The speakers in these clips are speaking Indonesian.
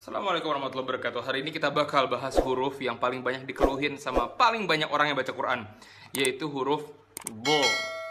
Assalamualaikum warahmatullahi wabarakatuh. Hari ini kita bakal bahas huruf yang paling banyak dikeluhin sama paling banyak orang yang baca Quran, yaitu huruf do.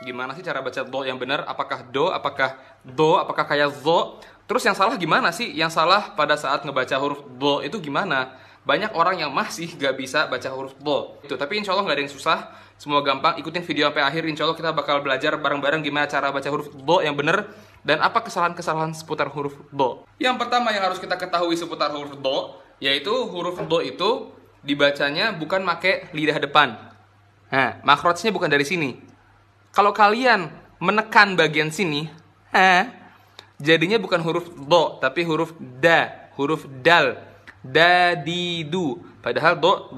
Gimana sih cara baca do yang benar? Apakah do? Apakah do? Apakah kayak zo? Terus yang salah gimana sih? Yang salah pada saat ngebaca huruf do itu gimana? Banyak orang yang masih gak bisa baca huruf do itu, tapi insya Allah gak ada yang susah. Semua gampang. Ikutin video sampai akhir. Insya Allah kita bakal belajar bareng-bareng gimana cara baca huruf do yang benar dan apa kesalahan-kesalahan seputar huruf do. Yang pertama yang harus kita ketahui seputar huruf do, yaitu huruf do itu dibacanya bukan pakai lidah depan. Nah, makhrajnya bukan dari sini. Kalau kalian menekan bagian sini, jadinya bukan huruf do, tapi huruf da, huruf dal, da, di, du. Padahal do,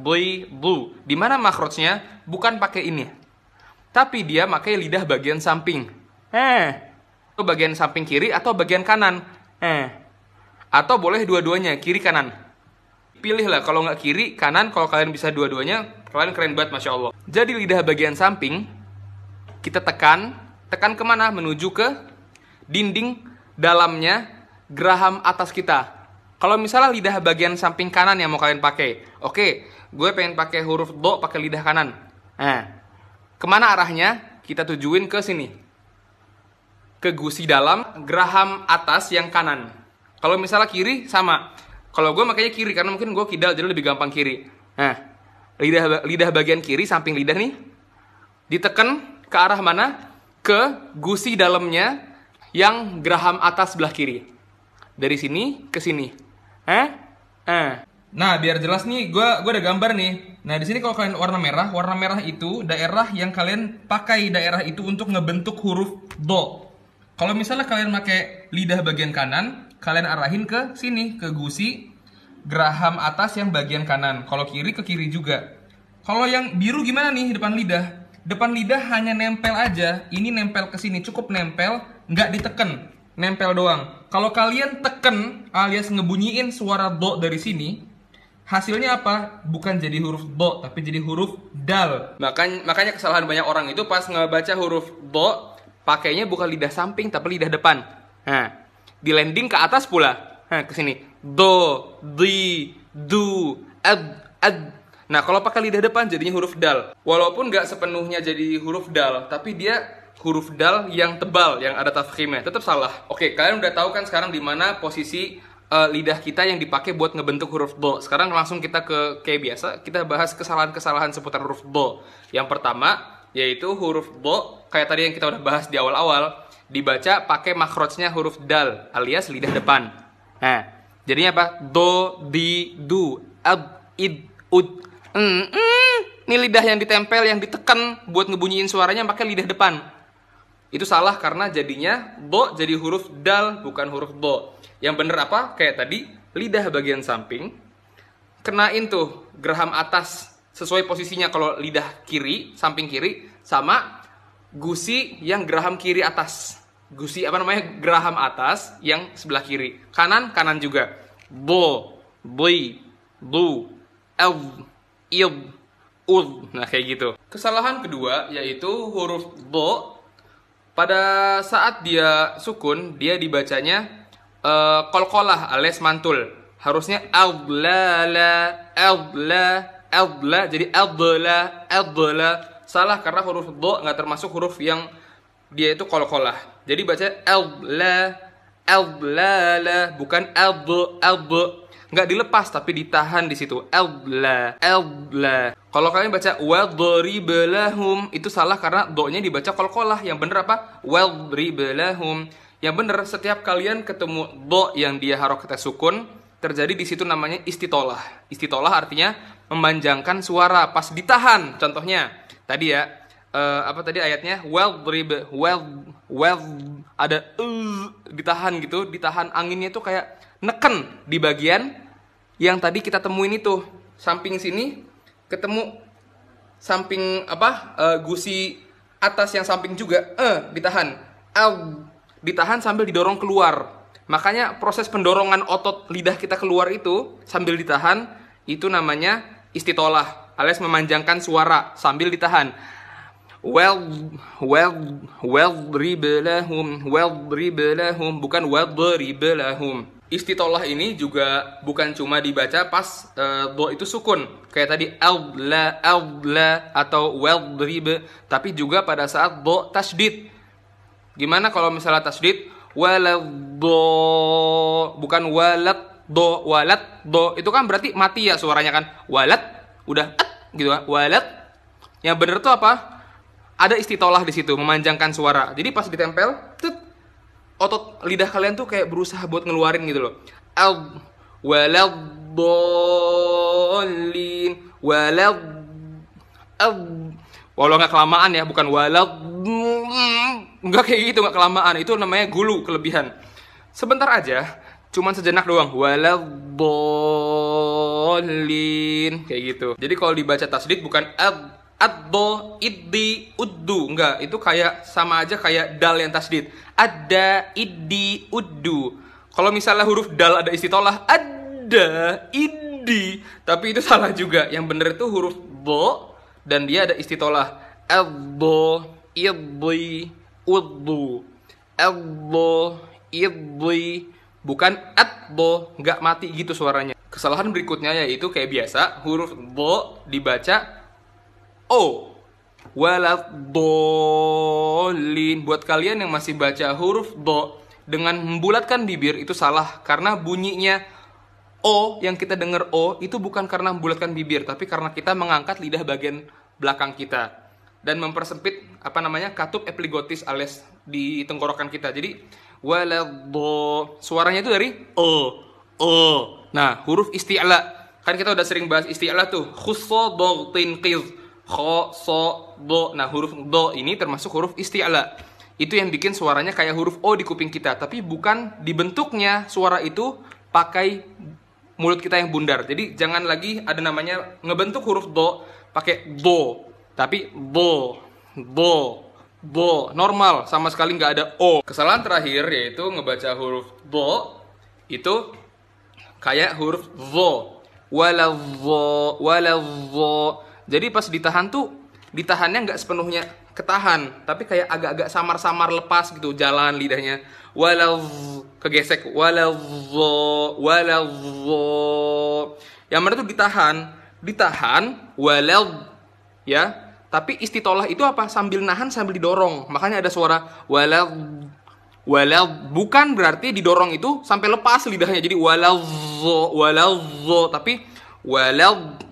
doi, du. Di mana makhrajnya bukan pakai ini, tapi dia pakai lidah bagian samping. Itu bagian samping kiri atau bagian kanan. Atau boleh dua-duanya, kiri kanan. Pilihlah, kalau nggak kiri, kanan. Kalau kalian bisa dua-duanya, kalian keren banget, Masya Allah. Jadi lidah bagian samping, kita tekan kemana? Menuju ke dinding dalamnya geraham atas kita. Kalau misalnya lidah bagian samping kanan yang mau kalian pakai, oke, gue pengen pakai huruf do pakai lidah kanan. Kemana arahnya? Kita tujuin ke sini, ke gusi dalam geraham atas yang kanan. Kalau misalnya kiri sama. Kalau gue makanya kiri karena mungkin gue kidal jadi lebih gampang kiri. Nah, lidah bagian kiri samping lidah nih ditekan ke arah mana? Ke gusi dalamnya yang geraham atas sebelah kiri. Dari sini ke sini. Nah, biar jelas nih, gue udah gambar nih. Nah, di sini kalau kalian warna merah itu daerah yang kalian pakai daerah itu untuk ngebentuk huruf do. Kalau misalnya kalian pakai lidah bagian kanan, kalian arahin ke sini, ke gusi geraham atas yang bagian kanan. Kalau kiri ke kiri juga. Kalau yang biru gimana nih depan lidah? Depan lidah hanya nempel aja. Ini nempel ke sini, cukup nempel, nggak diteken, nempel doang. Kalau kalian teken alias ngebunyiin suara do dari sini, hasilnya apa? Bukan jadi huruf do, tapi jadi huruf dal. Makanya kesalahan banyak orang itu pas ngebaca huruf do, pakainya bukan lidah samping tapi lidah depan. Di landing ke atas pula. Ke sini. Do, di, du, ad. Nah, kalau pakai lidah depan jadinya huruf dal. Walaupun nggak sepenuhnya jadi huruf dal, tapi dia huruf dal yang tebal, yang ada tafkhimnya. Tetap salah. Oke, kalian udah tahu kan sekarang di mana posisi lidah kita yang dipakai buat ngebentuk huruf do. Sekarang langsung kita ke kayak biasa, kita bahas kesalahan-kesalahan seputar huruf do. Yang pertama yaitu huruf do, kayak tadi yang kita udah bahas di awal-awal, dibaca pakai makhrajnya huruf dal alias lidah depan. Nah, jadinya apa? Do, di, du, ab, id, ud. Ini lidah yang ditempel, yang ditekan buat ngebunyiin suaranya pakai lidah depan. Itu salah karena jadinya do jadi huruf dal, bukan huruf do. Yang bener apa? Kayak tadi, lidah bagian samping kenain tuh geraham atas sesuai posisinya. Kalau lidah kiri, samping kiri, sama gusi yang geraham kiri atas. Gusi geraham atas yang sebelah kiri. Kanan juga. Do, doi, du, el, id, ud. Nah, kayak gitu. Kesalahan kedua yaitu huruf do pada saat dia sukun, dia dibacanya qalqalah alias mantul. Harusnya adlala, jadi adla. Salah karena huruf do nggak termasuk huruf yang dia itu qalqalah. Jadi baca adlala, bukan adl. Nggak dilepas tapi ditahan di situ. Adla. Kalau kalian baca wadribelahum, itu salah karena do-nya dibaca qalqalah. Yang bener apa? Wadribelahum. Yang bener setiap kalian ketemu do yang dia harokatnya sukun, terjadi di situ namanya istitolah. Istitolah artinya memanjangkan suara pas ditahan. Contohnya tadi ya, apa tadi ayatnya? Ada ditahan gitu, ditahan anginnya itu kayak neken di bagian yang tadi kita temuin itu. Samping sini ketemu samping gusi atas yang samping juga ditahan. Ditahan sambil didorong keluar. Makanya proses pendorongan otot lidah kita keluar itu sambil ditahan, itu namanya istitolah alias memanjangkan suara sambil ditahan. Wadrib lahum, bukan wadrib lahum. istitolah ini juga bukan cuma dibaca pas do itu sukun, kayak tadi al-la atau wadrib, tapi juga pada saat do tasydid. Gimana kalau misalnya tasydid waladdo, bukan walad do, itu kan berarti mati ya suaranya kan, walad udah gitu kan, walad. Yang bener tuh apa? Ada istitolah di situ, memanjangkan suara. Jadi pas ditempel, otot lidah kalian tuh kayak berusaha buat ngeluarin gitu loh. Waladdallin, walau nggak kelamaan ya, bukan nggak kayak gitu, nggak kelamaan. Itu namanya gulu, kelebihan. Sebentar aja, cuman sejenak doang. Waladdallin, kayak gitu. Jadi kalau dibaca tasydid bukan addo, iddi, uddu, enggak, itu kayak sama aja kayak dal yang tasydid. Ada, iddi, uddu. Kalau misalnya huruf dal ada istitolah, ada, iddi, tapi itu salah juga. Yang bener itu huruf do dan dia ada istitolah. Addo, iddi, uddu. Addo, iddi, bukan addo, nggak mati gitu suaranya. Kesalahan berikutnya yaitu kayak biasa, huruf do dibaca O, waladdallin. Buat kalian yang masih baca huruf do dengan membulatkan bibir itu salah, karena bunyinya O yang kita dengar O itu bukan karena membulatkan bibir, tapi karena kita mengangkat lidah bagian belakang kita dan mempersempit katup epiglottis alias di tenggorokan kita. Jadi waladdo, suaranya itu dari O. Nah, huruf isti'la kan kita udah sering bahas isti'la tuh, khusso dogtin qiz, kho, so, do. Nah, huruf do ini termasuk huruf isti'la. Itu yang bikin suaranya kayak huruf O di kuping kita, tapi bukan dibentuknya suara itu pakai mulut kita yang bundar. Jadi jangan lagi ada namanya ngebentuk huruf do pakai do, tapi do normal, sama sekali nggak ada O. Kesalahan terakhir yaitu ngebaca huruf do itu kayak huruf zo, waladzo. Jadi pas ditahan tuh, ditahannya nggak sepenuhnya ketahan, tapi kayak agak-agak samar-samar lepas gitu jalan lidahnya. Kegesek, waladzo. Yang mana tuh ditahan, walad ya. Tapi istitolah itu apa? Sambil nahan, sambil didorong. Makanya ada suara walad, bukan berarti didorong itu sampai lepas lidahnya. Jadi waladzo, tapi waladdo,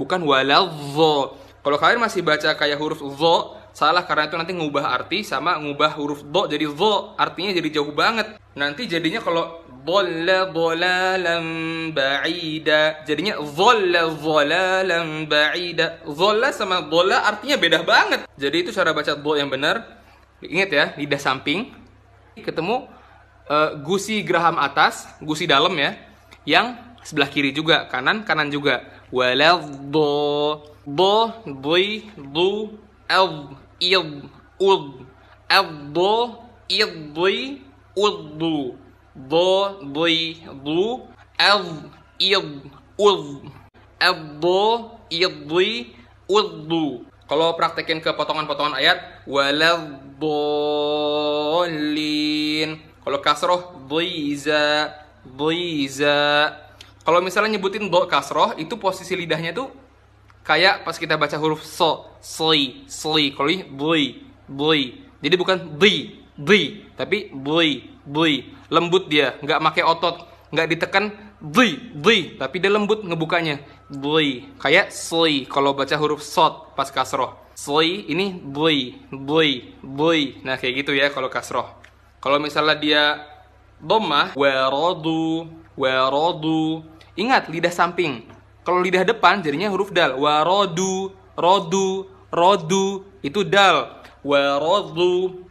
bukan waladzo. Kalau kalian masih baca kayak huruf zo, salah, karena itu nanti ngubah arti sama ngubah huruf do jadi zo, artinya jadi jauh banget. Nanti jadinya kalau dholalam ba'ida, jadinya dholalam ba'ida. Dhola sama dhola artinya beda banget. Jadi itu cara baca do yang benar. Ingat ya, lidah samping ketemu gusi geraham atas, gusi dalam ya. Yang sebelah kiri juga, kanan juga. Waladdo, do, dui, du, id, ud, addo, iddi, uddu, do, dui, du, id, ud, addo, iddi, uddu. Kalau praktekin ke potongan-potongan ayat, waladdallin. Kalau kasroh, dhiza. Kalau misalnya nyebutin do kasroh, itu posisi lidahnya tuh kayak pas kita baca huruf so, sli. Kalau ini bui. Jadi bukan di, tapi bui. Lembut dia, nggak pakai otot, nggak ditekan di, tapi dia lembut ngebukanya. Bui. Kayak sli kalau baca huruf sod pas kasroh. Sli ini bui. Nah kayak gitu ya kalau kasroh. Kalau misalnya dia dhammah, waradu. Ingat lidah samping. Kalau lidah depan jadinya huruf dal. Rodu, itu dal. Waradu.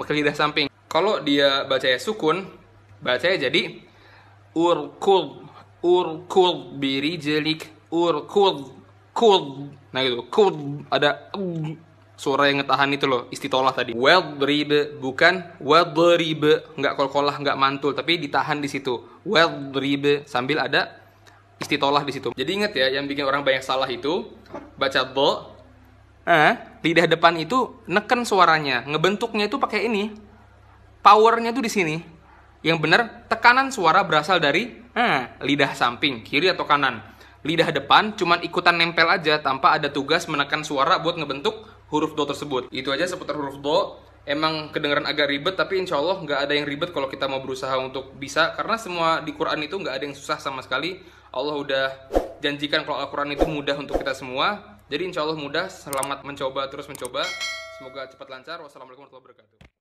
Pakai lidah samping. Kalau dia bacanya sukun, bacanya jadi urkud birijlik, urkud. Nah gitu, kud ada suara yang ngetahan itu loh, istitolah tadi. Wadrib, bukan wadrib, nggak kol-kolah, nggak mantul, tapi ditahan di situ. Wadrib sambil ada istitolah di situ. Jadi ingat ya, yang bikin orang banyak salah itu baca do, lidah depan itu neken suaranya, ngebentuknya itu pakai ini, powernya tuh di sini. Yang benar, tekanan suara berasal dari lidah samping, kiri atau kanan. Lidah depan cuman ikutan nempel aja tanpa ada tugas menekan suara buat ngebentuk huruf do tersebut. Itu aja seputar huruf do. Emang kedengeran agak ribet, tapi insya Allah nggak ada yang ribet kalau kita mau berusaha untuk bisa. Karena semua di Quran itu nggak ada yang susah sama sekali. Allah udah janjikan kalau Al-Quran itu mudah untuk kita semua. Jadi insya Allah mudah. Selamat mencoba, terus mencoba. Semoga cepat lancar. Wassalamualaikum warahmatullahi wabarakatuh.